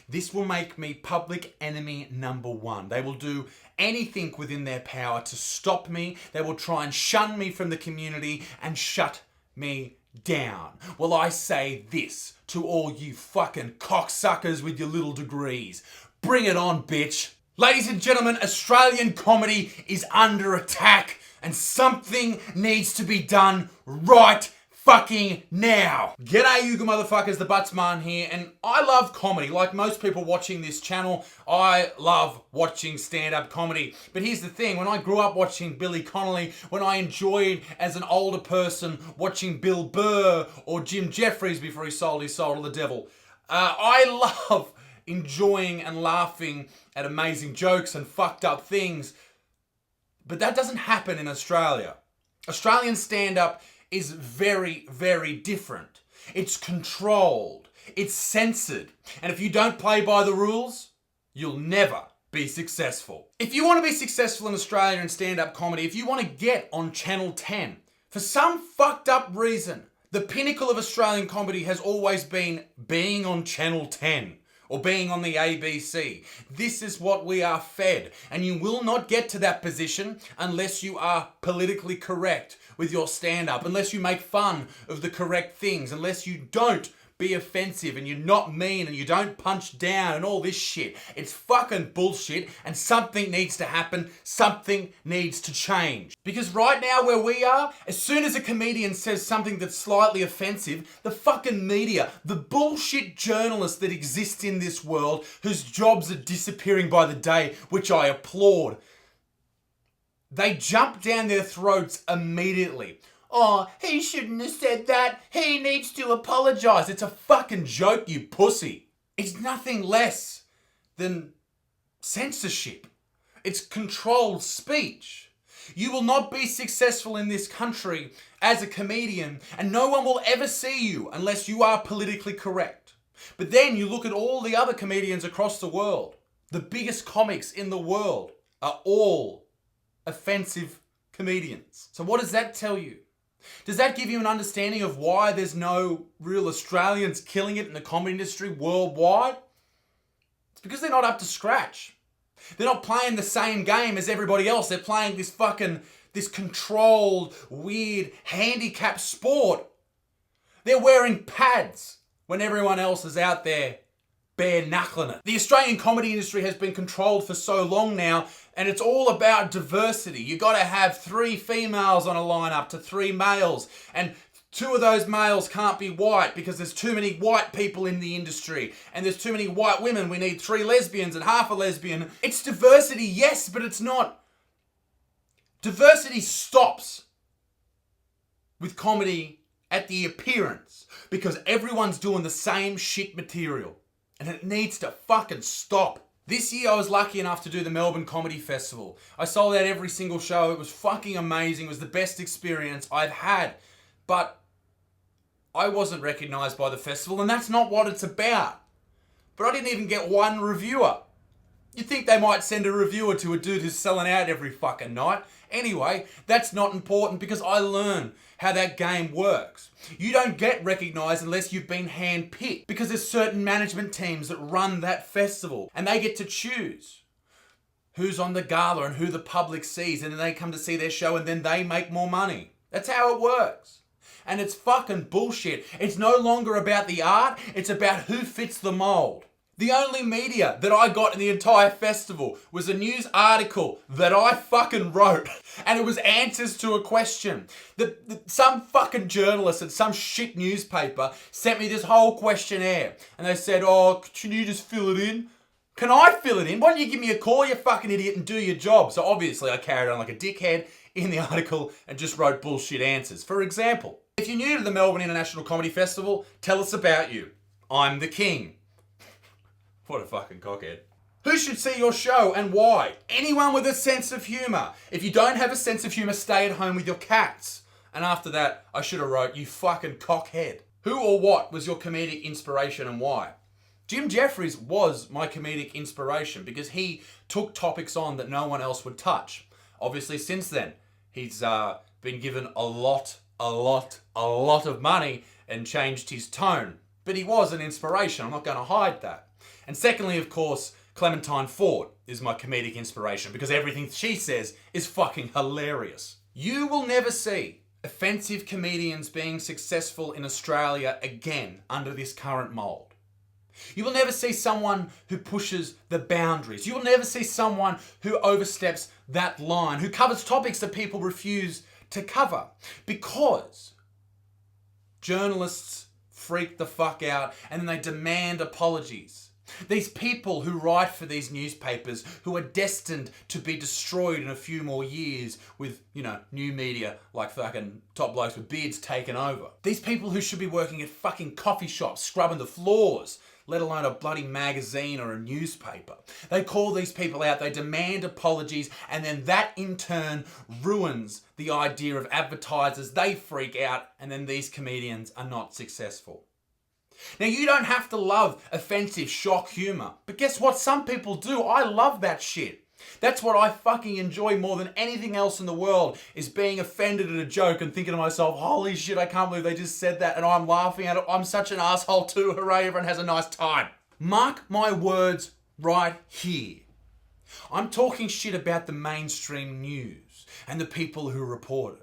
This will make me public enemy number one. They will do anything within their power to stop me. They will try and shun me from the community and shut me down. Well, I say this to all you fucking cocksuckers with your little degrees. Bring it on, bitch. Ladies and gentlemen, Australian comedy is under attack and something needs to be done right fucking now. G'day you good motherfuckers, the Buttsman here, and I love comedy. Like most people watching this channel, I love watching stand-up comedy. But here's the thing, when I grew up watching Billy Connolly, when I enjoyed as an older person watching Bill Burr or Jim Jeffries before he sold his soul to the devil, I love enjoying and laughing at amazing jokes and fucked up things. But that doesn't happen in Australia. Australian stand-up is very, very different. It's controlled. It's censored. And if you don't play by the rules, you'll never be successful. If you want to be successful in Australia in stand-up comedy, if you want to get on Channel 10, for some fucked up reason, the pinnacle of Australian comedy has always been being on Channel 10. Or being on the ABC. This is what we are fed. And you will not get to that position unless you are politically correct with your stand-up, unless you make fun of the correct things, unless you don't be offensive and you're not mean and you don't punch down and all this shit. It's fucking bullshit and something needs to happen. Something needs to change. Because right now where we are, as soon as a comedian says something that's slightly offensive, the fucking media, the bullshit journalists that exist in this world whose jobs are disappearing by the day, which I applaud, they jump down their throats immediately. Oh, he shouldn't have said that. He needs to apologise. It's a fucking joke, you pussy. It's nothing less than censorship. It's controlled speech. You will not be successful in this country as a comedian, and no one will ever see you unless you are politically correct. But then you look at all the other comedians across the world. The biggest comics in the world are all offensive comedians. So what does that tell you? Does that give you an understanding of why there's no real Australians killing it in the comedy industry worldwide? It's because they're not up to scratch. They're not playing the same game as everybody else. They're playing this controlled, weird, handicapped sport. They're wearing pads when everyone else is out there bare knuckling it. The Australian comedy industry has been controlled for so long now, and it's all about diversity. You got to have 3 females on a lineup to 3 males, and 2 of those males can't be white because there's too many white people in the industry, and there's too many white women. We need 3 lesbians and half a lesbian. It's diversity, yes, but it's not. Diversity stops with comedy at the appearance because everyone's doing the same shit material. And it needs to fucking stop. This year I was lucky enough to do the Melbourne Comedy Festival. I sold out every single show. It was fucking amazing. It was the best experience I've had. But I wasn't recognised by the festival, and that's not what it's about. But I didn't even get one reviewer. You'd think they might send a reviewer to a dude who's selling out every fucking night. Anyway, that's not important because I learn how that game works. You don't get recognised unless you've been hand-picked because there's certain management teams that run that festival and they get to choose who's on the gala and who the public sees, and then they come to see their show and then they make more money. That's how it works. And it's fucking bullshit. It's no longer about the art, it's about who fits the mould. The only media that I got in the entire festival was a news article that I fucking wrote. And it was answers to a question. Some fucking journalist at some shit newspaper sent me this whole questionnaire. And they said, oh, can you just fill it in? Can I fill it in? Why don't you give me a call, you fucking idiot, and do your job? So obviously I carried on like a dickhead in the article and just wrote bullshit answers. For example, if you're new to the Melbourne International Comedy Festival, tell us about you. I'm the king. What a fucking cockhead. Who should see your show and why? Anyone with a sense of humour. If you don't have a sense of humour, stay at home with your cats. And after that, I should have wrote, you fucking cockhead. Who or what was your comedic inspiration and why? Jim Jeffries was my comedic inspiration because he took topics on that no one else would touch. Obviously, since then, he's been given a lot of money and changed his tone. But he was an inspiration. I'm not going to hide that. And secondly, of course, Clementine Ford is my comedic inspiration because everything she says is fucking hilarious. You will never see offensive comedians being successful in Australia again under this current mould. You will never see someone who pushes the boundaries. You will never see someone who oversteps that line, who covers topics that people refuse to cover, because journalists freak the fuck out and then they demand apologies. These people who write for these newspapers who are destined to be destroyed in a few more years with, new media like fucking top blokes with beards taken over. These people who should be working at fucking coffee shops, scrubbing the floors, let alone a bloody magazine or a newspaper. They call these people out, they demand apologies, and then that in turn ruins the idea of advertisers. They freak out, and then these comedians are not successful. Now, you don't have to love offensive shock humour, but guess what? Some people do. I love that shit. That's what I fucking enjoy more than anything else in the world, is being offended at a joke and thinking to myself, holy shit, I can't believe they just said that and I'm laughing at it. I'm such an asshole too. Hooray, everyone has a nice time. Mark my words right here. I'm talking shit about the mainstream news and the people who report it.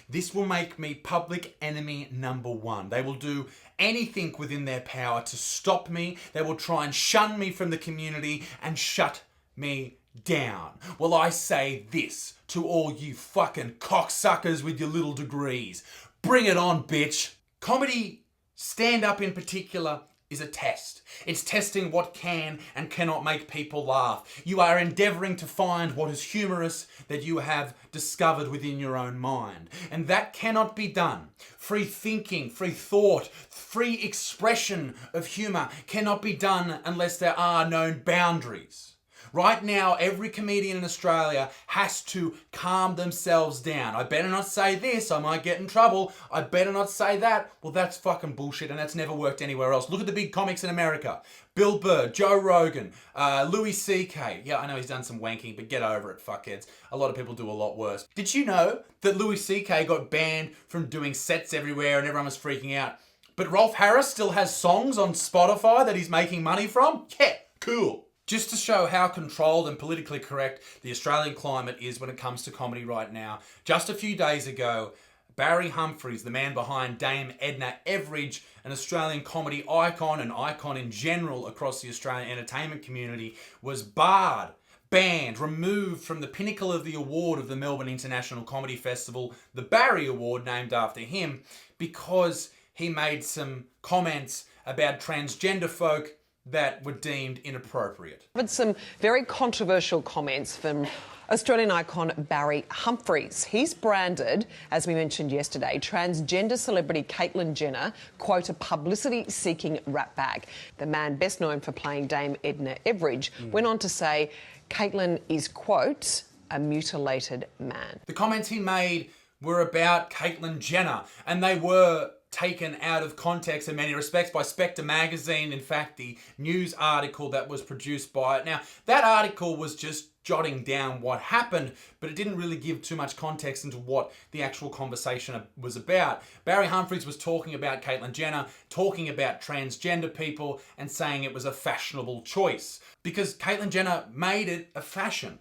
This will make me public enemy number one. They will do anything within their power to stop me. They will try and shun me from the community and shut me down. Well, I say this to all you fucking cocksuckers with your little degrees. Bring it on, bitch. Comedy, stand-up in particular, is a test. It's testing what can and cannot make people laugh. You are endeavouring to find what is humorous that you have discovered within your own mind. And that cannot be done. Free thinking, free thought, free expression of humour cannot be done unless there are known boundaries. Right now, every comedian in Australia has to calm themselves down. I better not say this, I might get in trouble. I better not say that. Well, that's fucking bullshit, and that's never worked anywhere else. Look at the big comics in America. Bill Burr, Joe Rogan, Louis C.K. Yeah, I know he's done some wanking, but get over it, fuckheads. A lot of people do a lot worse. Did you know that Louis C.K. got banned from doing sets everywhere and everyone was freaking out? But Rolf Harris still has songs on Spotify that he's making money from? Yeah, cool. Just to show how controlled and politically correct the Australian climate is when it comes to comedy right now, just a few days ago, Barry Humphries, the man behind Dame Edna Everage, an Australian comedy icon and icon in general across the Australian entertainment community, was banned, removed from the pinnacle of the award of the Melbourne International Comedy Festival, the Barry Award, named after him, because he made some comments about transgender folk that were deemed inappropriate. But some very controversial comments from Australian icon Barry Humphries. He's branded, as we mentioned yesterday, transgender celebrity Caitlyn Jenner, quote, a publicity-seeking ratbag. The man best known for playing Dame Edna Everage went on to say Caitlyn is, quote, a mutilated man. The comments he made were about Caitlyn Jenner, and they were taken out of context in many respects by Spectre magazine. In fact, the news article that was produced by it. Now, that article was just jotting down what happened, but it didn't really give too much context into what the actual conversation was about. Barry Humphries was talking about Caitlyn Jenner, talking about transgender people, and saying it was a fashionable choice because Caitlyn Jenner made it a fashion.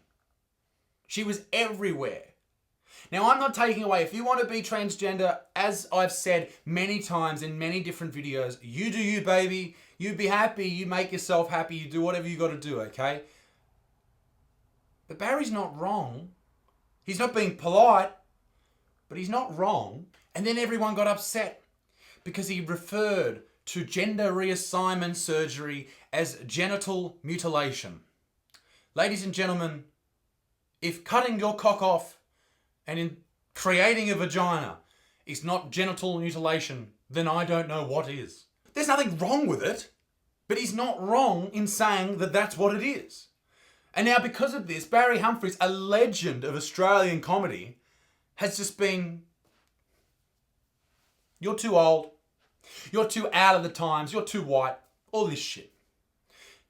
She was everywhere. Now, I'm not taking away, if you want to be transgender, as I've said many times in many different videos, you do you, baby. You be happy, you make yourself happy, you do whatever you got to do, okay? But Barry's not wrong. He's not being polite, but he's not wrong. And then everyone got upset because he referred to gender reassignment surgery as genital mutilation. Ladies and gentlemen, if cutting your cock off and in creating a vagina is not genital mutilation, then I don't know what is. There's nothing wrong with it, but he's not wrong in saying that that's what it is. And now because of this, Barry Humphries, a legend of Australian comedy, has just been, you're too old, you're too out of the times, you're too white, all this shit.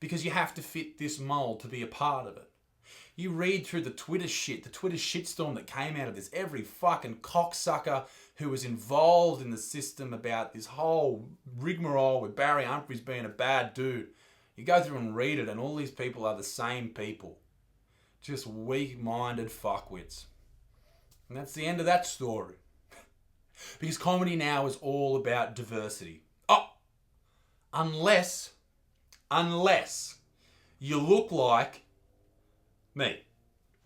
Because you have to fit this mold to be a part of it. You read through the Twitter shitstorm that came out of this. Every fucking cocksucker who was involved in the system about this whole rigmarole with Barry Humphries being a bad dude. You go through and read it, and all these people are the same people. Just weak-minded fuckwits. And that's the end of that story. Because comedy now is all about diversity. Oh! Unless you look like me.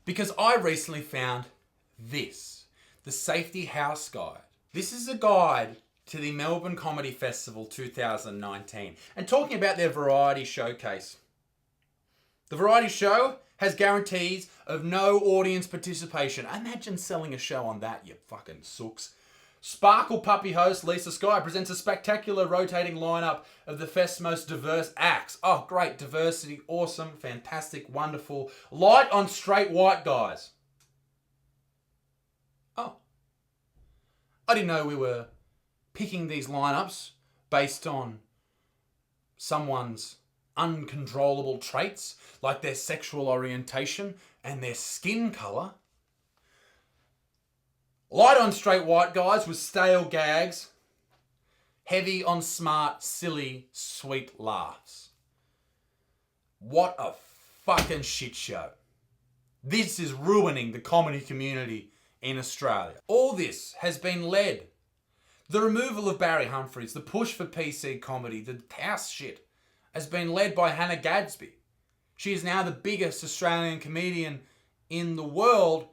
Because I recently found this. The Safety House Guide. This is a guide to the Melbourne Comedy Festival 2019. And talking about their variety showcase. The variety show has guarantees of no audience participation. Imagine selling a show on that, you fucking sooks. Sparkle Puppy host Lisa Sky presents a spectacular rotating lineup of the fest's most diverse acts. Oh, great. Diversity. Awesome. Fantastic. Wonderful. Light on straight white guys. Oh. I didn't know we were picking these lineups based on someone's uncontrollable traits, like their sexual orientation and their skin colour. Light on straight white guys with stale gags. Heavy on smart, silly, sweet laughs. What a fucking shit show. This is ruining the comedy community in Australia. All this has been led. The removal of Barry Humphries, the push for PC comedy, the house shit, has been led by Hannah Gadsby. She is now the biggest Australian comedian in the world,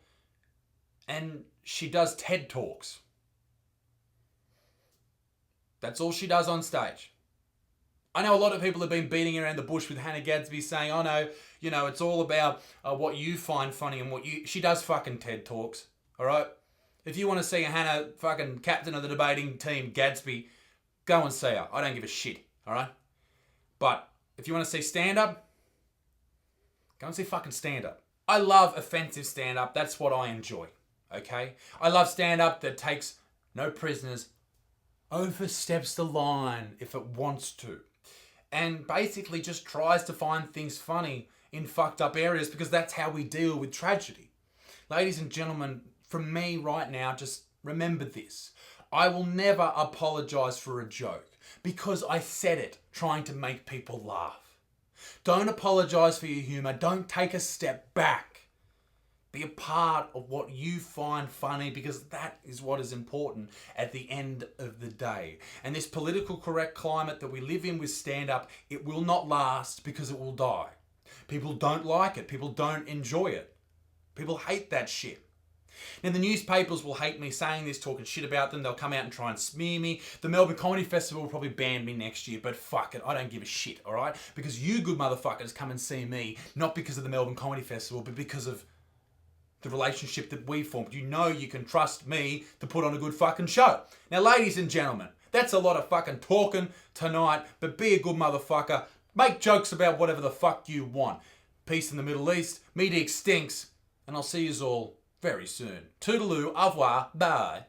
and she does TED Talks. That's all she does on stage. I know a lot of people have been beating around the bush with Hannah Gadsby saying, oh no, you know, it's all about what you find funny and what you... She does fucking TED Talks, all right? If you want to see a Hannah fucking captain of the debating team, Gadsby, go and see her. I don't give a shit, all right? But if you want to see stand-up, go and see fucking stand-up. I love offensive stand-up. That's what I enjoy. Okay? I love stand-up that takes no prisoners, oversteps the line if it wants to, and basically just tries to find things funny in fucked up areas because that's how we deal with tragedy. Ladies and gentlemen, from me right now, just remember this. I will never apologise for a joke because I said it trying to make people laugh. Don't apologise for your humour. Don't take a step back. Be a part of what you find funny because that is what is important at the end of the day. And this political correct climate that we live in with stand-up, it will not last because it will die. People don't like it. People don't enjoy it. People hate that shit. Now, the newspapers will hate me saying this, talking shit about them. They'll come out and try and smear me. The Melbourne Comedy Festival will probably ban me next year, but fuck it. I don't give a shit, all right? Because you good motherfuckers come and see me, not because of the Melbourne Comedy Festival, but because of the relationship that we formed. You know you can trust me to put on a good fucking show. Now, ladies and gentlemen, that's a lot of fucking talking tonight, but be a good motherfucker. Make jokes about whatever the fuck you want. Peace in the Middle East. Meat stinks. And I'll see yous all very soon. Toodaloo, au revoir, bye.